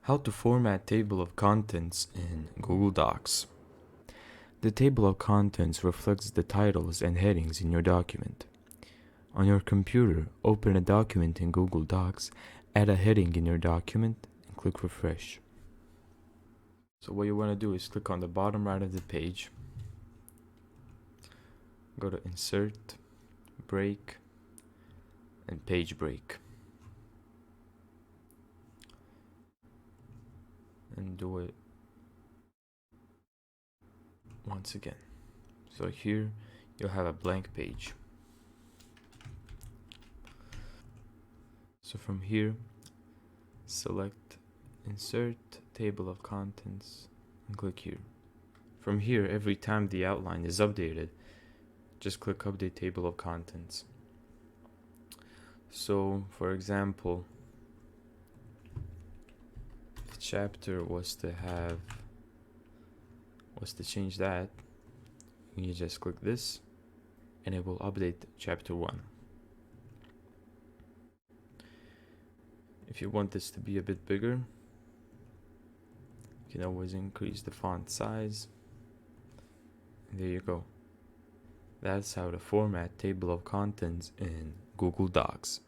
How to format table of contents in Google Docs. The table of contents reflects the titles and headings in your document. On your computer, open a document in Google Docs, add a heading in your document, and click refresh. So what you want to do is click on the bottom right of the page, go to Insert, Break, and Page Break. And do it once again. So here you'll have a blank page. So from here, select Insert Table of Contents and click here. From here, every time the outline is updated, just click Update Table of Contents. So, for example, if chapter was to change that, you just click this and it will update chapter 1. If you want this to be a bit bigger, you can always increase the font size. And there you go. That's how to format table of contents in Google Docs.